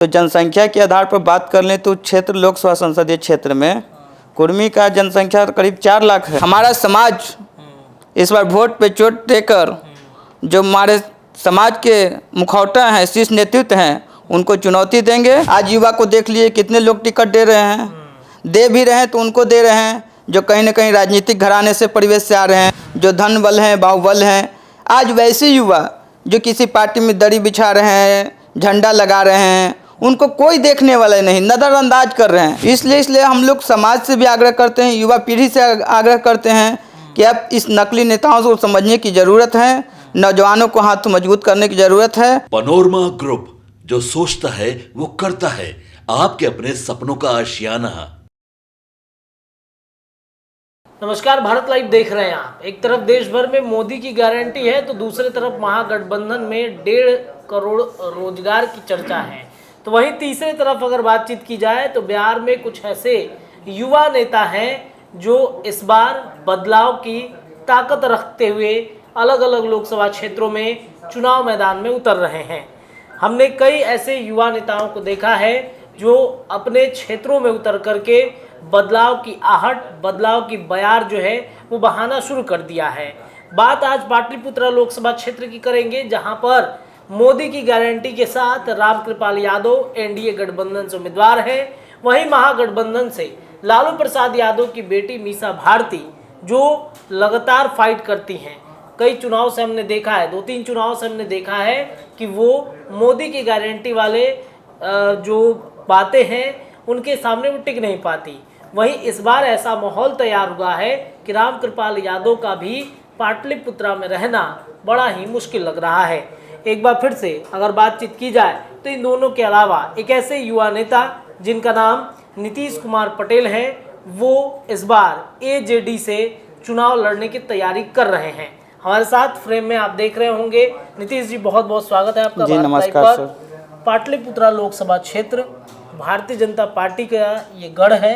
तो जनसंख्या के आधार पर बात कर लें तो क्षेत्र लोकसभा संसदीय क्षेत्र में कुर्मी का जनसंख्या करीब 4 लाख है। हमारा समाज इस बार वोट पे चोट देकर जो हमारे समाज के मुखौटा हैं, शीर्ष नेतृत्व हैं, उनको चुनौती देंगे। आज युवा को देख लिए कितने लोग टिकट दे रहे हैं, दे भी रहे हैं तो उनको दे रहे हैं जो कहीं ना कहीं राजनीतिक घराने से परिवेश से आ रहे हैं, जो धन बल हैं, बाहुबल हैं। आज वैसे युवा जो किसी पार्टी में दरी बिछा रहे हैं, झंडा लगा रहे हैं, उनको कोई देखने वाला नहीं, नज़रअंदाज कर रहे हैं। इसलिए हम लोग समाज से भी आग्रह करते हैं, युवा पीढ़ी से आग्रह करते हैं कि अब इस नकली नेताओं को समझने की ज़रूरत है, नौजवानों को हाथ मजबूत करने की ज़रूरत है। पनोरमा ग्रुप, जो सोचता है वो करता है, आपके अपने सपनों का आशियाना। नमस्कार, भारत लाइव देख रहे हैं आप। एक तरफ देश भर में मोदी की गारंटी है तो दूसरी तरफ महागठबंधन में 1.5 करोड़ रोजगार की चर्चा है। तो वहीं तीसरी तरफ अगर बातचीत की जाए तो बिहार में कुछ ऐसे युवा नेता हैं जो इस बार बदलाव की ताकत रखते हुए अलग अलग लोकसभा क्षेत्रों में चुनाव मैदान में उतर रहे हैं। हमने कई ऐसे युवा नेताओं को देखा है जो अपने क्षेत्रों में उतर करके बदलाव की आहट, बदलाव की बयार जो है वो बहाना शुरू कर दिया है। बात आज पाटलिपुत्रा लोकसभा क्षेत्र की करेंगे, जहां पर मोदी की गारंटी के साथ रामकृपाल यादव एनडीए गठबंधन से उम्मीदवार हैं। वहीं महागठबंधन से लालू प्रसाद यादव की बेटी मीसा भारती जो लगातार फाइट करती हैं। कई चुनाव से हमने देखा है, 2-3 चुनाव से हमने देखा है कि वो मोदी की गारंटी वाले जो बातें हैं उनके सामने वो टिक नहीं पाती। वहीं इस बार ऐसा माहौल तैयार हुआ है कि रामकृपाल यादव का भी पाटलिपुत्रा में रहना बड़ा ही मुश्किल लग रहा है। एक बार फिर से अगर बातचीत की जाए तो इन दोनों के अलावा एक ऐसे युवा नेता जिनका नाम नीतीश कुमार पटेल है, वो इस बार एजेडी से चुनाव लड़ने की तैयारी कर रहे हैं। हमारे साथ फ्रेम में आप देख रहे होंगे। नीतीश जी, बहुत बहुत स्वागत है आपका। जी नमस्कार सर। पाटलिपुत्रा लोकसभा क्षेत्र भारतीय जनता पार्टी का ये गढ़ है,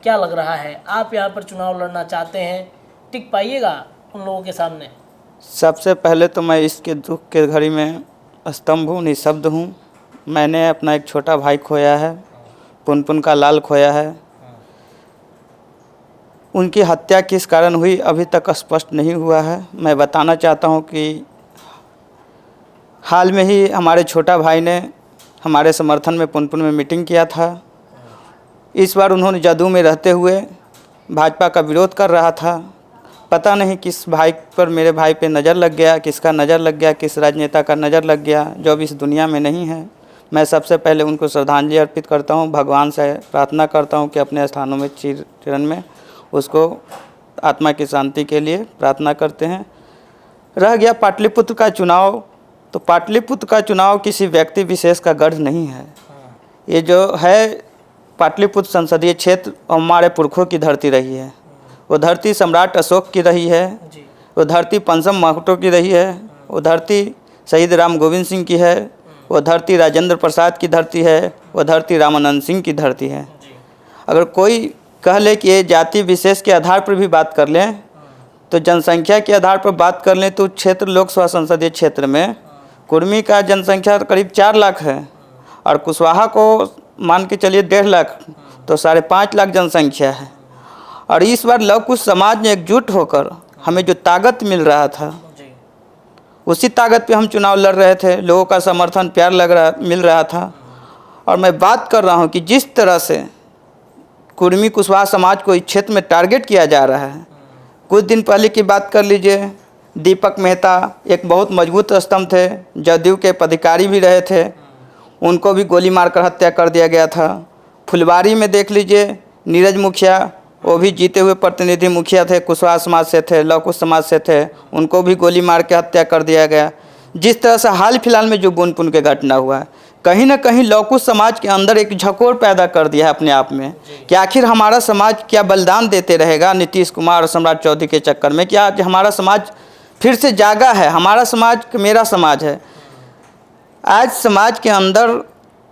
क्या लग रहा है? आप यहाँ पर चुनाव लड़ना चाहते हैं, टिक पाइएगा उन लोगों के सामने? सबसे पहले तो मैं इसके दुख के घड़ी में स्तंभ हूँ, निःशब्द हूँ। मैंने अपना एक छोटा भाई खोया है, पुनपुन का लाल खोया है। उनकी हत्या किस कारण हुई अभी तक स्पष्ट नहीं हुआ है। मैं बताना चाहता हूँ कि हाल में ही हमारे छोटा भाई ने हमारे समर्थन में पुनपुन में मीटिंग किया था। इस बार उन्होंने जदयू में रहते हुए भाजपा का विरोध कर रहा था। पता नहीं किस भाई पर, मेरे भाई पे नज़र लग गया, किसका नज़र लग गया, किस राजनेता का नज़र लग गया जो अब इस दुनिया में नहीं है। मैं सबसे पहले उनको श्रद्धांजलि अर्पित करता हूँ, भगवान से प्रार्थना करता हूँ कि अपने स्थानों में चिरण में उसको आत्मा की शांति के लिए प्रार्थना करते हैं। रह गया पाटलिपुत्र का चुनाव, तो पाटलिपुत्र का चुनाव किसी व्यक्ति विशेष का गढ़ नहीं है। ये जो है पाटलिपुत्र संसदीय क्षेत्र हमारे पुरखों की धरती रही है। वो धरती सम्राट अशोक की रही है, वो धरती पंचम महतो की रही है, वो धरती शहीद राम गोविंद सिंह की है, वो धरती राजेंद्र प्रसाद की धरती है, वो धरती रामानंद सिंह की धरती है। अगर कोई कह ले कि ये जाति विशेष के आधार पर भी बात कर लें तो जनसंख्या के आधार पर बात कर लें तो क्षेत्र लोकसभा संसदीय क्षेत्र में कुर्मी का जनसंख्या करीब 4 लाख है और कुशवाहा को मान के चलिए 1.5 लाख, तो 5.5 लाख जनसंख्या है। और इस बार लव कुश समाज ने एकजुट होकर हमें जो ताकत मिल रहा था उसी ताकत पे हम चुनाव लड़ रहे थे। लोगों का समर्थन, प्यार मिल रहा था। और मैं बात कर रहा हूँ कि जिस तरह से कुर्मी कुशवाहा समाज को इस क्षेत्र में टारगेट किया जा रहा है। कुछ दिन पहले की बात कर लीजिए, दीपक मेहता एक बहुत मजबूत स्तंभ थे, जदयू के पदाधिकारी भी रहे थे, उनको भी गोली मारकर हत्या कर दिया गया था। फुलवारी में देख लीजिए, नीरज मुखिया, वो भी जीते हुए प्रतिनिधि मुखिया थे, कुशवाहा समाज से थे, लव कुश समाज से थे, उनको भी गोली मार के हत्या कर दिया गया। जिस तरह से हाल फिलहाल में जो पुनपुन के घटना हुआ है, कहीं ना कहीं लव कुश समाज के अंदर एक झकोर पैदा कर दिया है अपने आप में कि आखिर हमारा समाज क्या बलिदान देते रहेगा नीतीश कुमार और सम्राट चौधरी के चक्कर में? क्या आज हमारा समाज फिर से जागा है? हमारा समाज मेरा समाज है। आज समाज के अंदर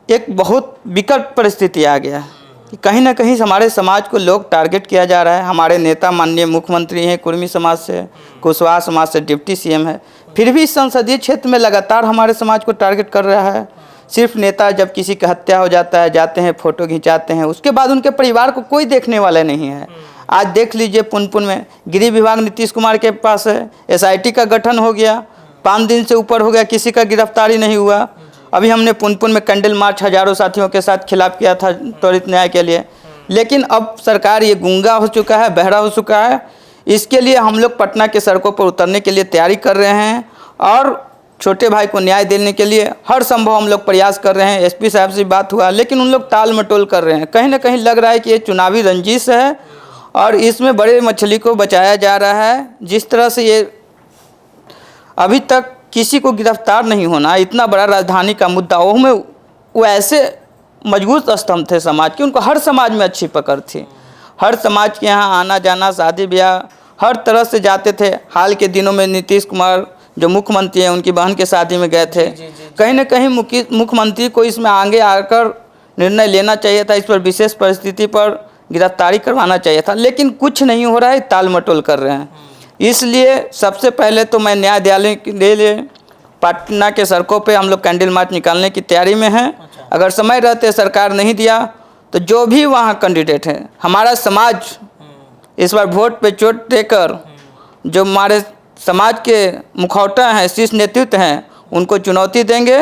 एक बहुत विकट परिस्थिति आ गया है कि कहीं ना कहीं हमारे समाज को लोग टारगेट किया जा रहा है। हमारे नेता माननीय मुख्यमंत्री हैं कुर्मी समाज से, कुशवाहा समाज से डिप्टी सीएम है, फिर भी इस संसदीय क्षेत्र में लगातार हमारे समाज को टारगेट कर रहा है। सिर्फ नेता जब किसी का हत्या हो जाता है जाते हैं फ़ोटो खिंचाते हैं, उसके बाद उनके परिवार को कोई देखने वाला नहीं है। आज देख लीजिए पुनपुन में गृह विभाग नीतीश कुमार के पास है, SIT का गठन हो गया, 5 दिन से ऊपर हो गया, किसी का गिरफ्तारी नहीं हुआ। अभी हमने पुनपुन में कैंडल मार्च हज़ारों साथियों के साथ खिलाफ किया था त्वरित न्याय के लिए। लेकिन अब सरकार ये गूंगा हो चुका है, बहरा हो चुका है। इसके लिए हम लोग पटना के सड़कों पर उतरने के लिए तैयारी कर रहे हैं और छोटे भाई को न्याय देने के लिए हर संभव हम लोग प्रयास कर रहे हैं। SP साहब से बात हुआ, लेकिन उन लोग टाल मटोल कर रहे हैं। कहीं ना कहीं लग रहा है कि ये चुनावी रंजिश है और इसमें बड़े मछली को बचाया जा रहा है। जिस तरह से ये अभी तक किसी को गिरफ्तार नहीं होना, इतना बड़ा राजधानी का मुद्दा, वो ऐसे मजबूत स्तंभ थे समाज के, उनको हर समाज में अच्छी पकड़ थी। हर समाज के यहाँ आना जाना, शादी ब्याह हर तरह से जाते थे। हाल के दिनों में नीतीश कुमार जो मुख्यमंत्री हैं उनकी बहन के शादी में गए थे। कहीं ना कहीं मुख्यमंत्री को इसमें आगे आकर निर्णय लेना चाहिए था, इस पर विशेष परिस्थिति पर गिरफ्तारी करवाना चाहिए था, लेकिन कुछ नहीं हो रहा है, टाल मटोल कर रहे हैं। इसलिए सबसे पहले तो मैं न्याय दिलाने के लिए पटना के सड़कों पे हम लोग कैंडल मार्च निकालने की तैयारी में हैं। अगर समय रहते सरकार नहीं दिया तो जो भी वहाँ कैंडिडेट हैं, हमारा समाज इस बार वोट पे चोट देकर जो हमारे समाज के मुखौटा हैं, शीर्ष नेतृत्व हैं, उनको चुनौती देंगे।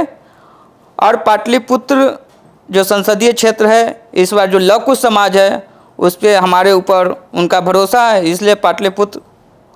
और पाटलिपुत्र जो संसदीय क्षेत्र है, इस बार जो लव कुश समाज है उस पर हमारे ऊपर उनका भरोसा है, इसलिए पाटलिपुत्र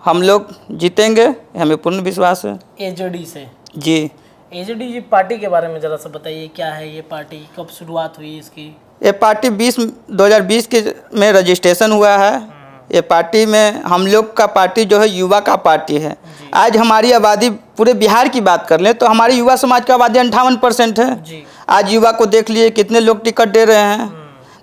हम लोग जीतेंगे, हमें पूर्ण विश्वास है। AJD से जी, AJD जी पार्टी के बारे में ज़रा सा बताइए, क्या है ये पार्टी, कब शुरुआत हुई इसकी? ये पार्टी 2020 के में रजिस्ट्रेशन हुआ है। ये पार्टी में हम लोग का पार्टी जो है युवा का पार्टी है। आज हमारी आबादी पूरे बिहार की बात कर लें तो हमारी युवा समाज की आबादी 58% है जी। आज युवा को देख लिए कितने लोग टिकट दे रहे हैं,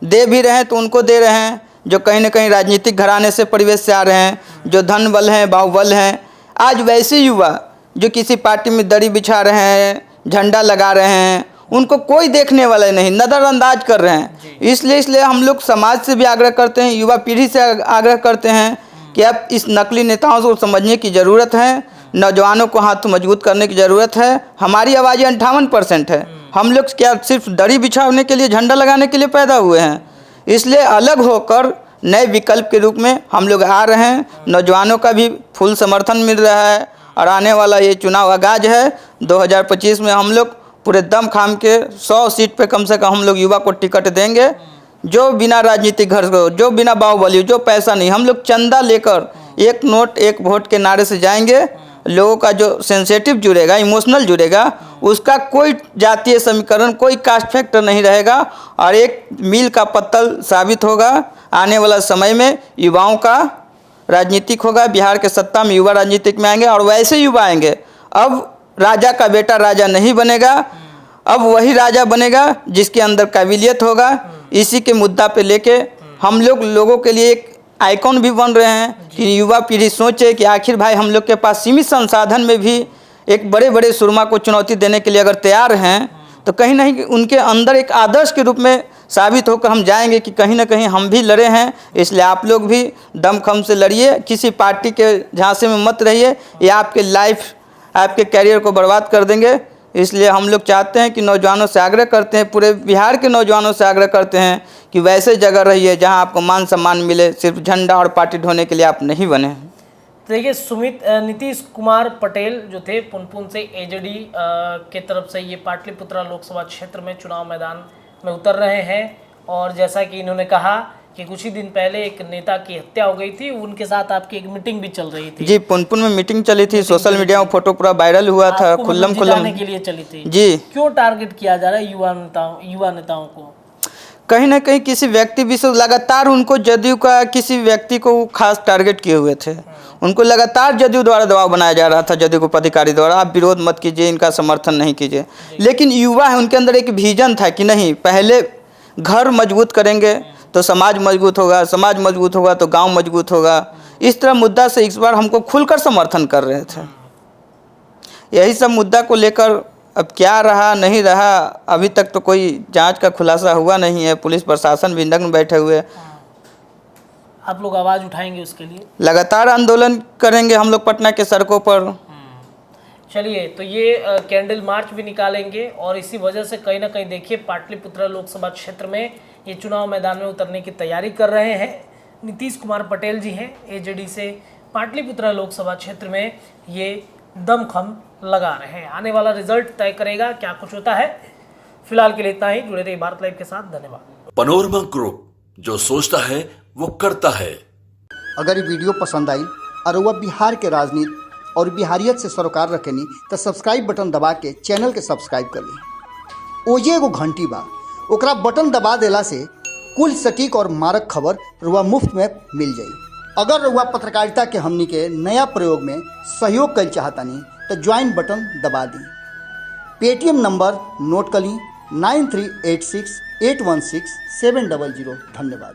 दे भी रहे हैं तो उनको दे रहे हैं जो कहीं ना कहीं राजनीतिक घराने से परिवेश से आ रहे हैं, जो धन बल हैं, बाहुबल हैं। आज वैसे युवा जो किसी पार्टी में दरी बिछा रहे हैं, झंडा लगा रहे हैं, उनको कोई देखने वाला नहीं, नज़रअंदाज कर रहे हैं। इसलिए हम लोग समाज से भी आग्रह करते हैं, युवा पीढ़ी से आग्रह करते हैं कि अब इस नकली नेताओं को समझने की ज़रूरत है, नौजवानों को हाथ मजबूत करने की ज़रूरत है। हमारी आवाज़ 58% है। हम लोग क्या सिर्फ दरी बिछाने के लिए, झंडा लगाने के लिए पैदा हुए हैं? इसलिए अलग होकर नए विकल्प के रूप में हम लोग आ रहे हैं। नौजवानों का भी फुल समर्थन मिल रहा है और आने वाला ये चुनाव आगाज है 2025 में हम लोग पूरे दम खाम के 100 सीट पे कम से कम हम लोग युवा को टिकट देंगे। जो बिना राजनीतिक घर को, जो बिना बाहुबली, जो पैसा नहीं, हम लोग चंदा लेकर एक नोट एक वोट के नारे से जाएंगे। लोगों का जो सेंसेटिव जुड़ेगा, इमोशनल जुड़ेगा, उसका कोई जातीय समीकरण, कोई कास्ट फैक्टर नहीं रहेगा और एक मील का पत्तल साबित होगा। आने वाला समय में युवाओं का राजनीतिक होगा, बिहार के सत्ता में युवा राजनीतिक में आएंगे और वैसे युवा आएंगे। अब राजा का बेटा राजा नहीं बनेगा, अब वही राजा बनेगा जिसके अंदर काबिलियत होगा। इसी के मुद्दा पे लेके हम लोग लोगों के लिए एक आइकॉन भी बन रहे हैं कि युवा पीढ़ी सोचे कि आखिर भाई हम लोग के पास सीमित संसाधन में भी एक बड़े बड़े सुरमा को चुनौती देने के लिए अगर तैयार हैं तो कहीं ना कहीं उनके अंदर एक आदर्श के रूप में साबित होकर हम जाएंगे कि कहीं ना कहीं हम भी लड़े हैं। इसलिए आप लोग भी दमखम से लड़िए, किसी पार्टी के झांसे में मत रहिए, ये आपके लाइफ, आपके कैरियर को बर्बाद कर देंगे। इसलिए हम लोग चाहते हैं कि नौजवानों से आग्रह करते हैं, पूरे बिहार के नौजवानों से आग्रह करते हैं कि वैसे जगह रहिए जहां आपको मान सम्मान मिले, सिर्फ झंडा और पार्टी ढोने के लिए आप नहीं बने। देखिए नीतीश कुमार पटेल जो थे पुनपुन से AJD के तरफ से ये पाटलिपुत्रा लोकसभा क्षेत्र में चुनाव मैदान में उतर रहे हैं। और जैसा कि इन्होंने कहा कि कुछ ही दिन पहले एक नेता की हत्या हो गई थी, उनके साथ आपकी एक मीटिंग भी चल रही थी। जी, पुनपुन में मीटिंग चली थी, सोशल मीडिया में फोटो पूरा वायरल हुआ था, खुल्लम के लिए चली थी। जी, क्यों टारगेट किया जा रहा है युवा नेताओं को? कहीं ना कहीं किसी व्यक्ति विशेष, लगातार उनको जदयू का किसी व्यक्ति को खास टारगेट किए हुए थे। उनको लगातार जदयू द्वारा दबाव बनाया जा रहा था, जदयू को पदाधिकारी द्वारा, आप विरोध मत कीजिए, इनका समर्थन नहीं कीजिए। लेकिन युवा है, उनके अंदर एक विजन था कि नहीं, पहले घर मजबूत करेंगे तो समाज मजबूत होगा, समाज मजबूत होगा तो गांव मजबूत होगा। इस तरह मुद्दा से इस बार हमको खुलकर समर्थन कर रहे थे। यही सब मुद्दा को लेकर अब क्या रहा नहीं रहा, अभी तक तो कोई जांच का खुलासा हुआ नहीं है। पुलिस प्रशासन भी नग्न बैठे हुए। आप लोग आवाज़ उठाएंगे उसके लिए? लगातार आंदोलन करेंगे हम लोग पटना के सड़कों पर। चलिए, तो ये कैंडल मार्च भी निकालेंगे और इसी वजह से कहीं ना कहीं देखिए पाटलिपुत्रा लोकसभा क्षेत्र में ये चुनाव मैदान में उतरने की तैयारी कर रहे हैं। नीतीश कुमार पटेल जी हैं एजेडी से, पाटलिपुत्रा लोकसभा क्षेत्र में ये दमखम लगा रहे हैं। आने वाला रिजल्ट तय करेगा क्या कुछ होता है। फिलहाल के लिए इतना ही। जुड़े रहिए भारत लाइव के साथ। धन्यवाद। पनोरमा ग्रुप, जो सोचता है वो करता है। अगर ये वीडियो पसंद आई और वह बिहार के राजनीति और बिहारियत से सरोकार रखेनी तो सब्सक्राइब बटन दबा के चैनल के सब्सक्राइब कर ली। ओजे एगो घंटी बा, ओकरा बटन दबा देला से कुल सटीक और मारक खबर रुआ मुफ्त में मिल जाई। अगर रुआ पत्रकारिता के हमनी के नया प्रयोग में सहयोग कर चाहतानी तो ज्वाइन बटन दबा दी। पेटीएम नंबर नोट कर ली 9386816700। धन्यवाद।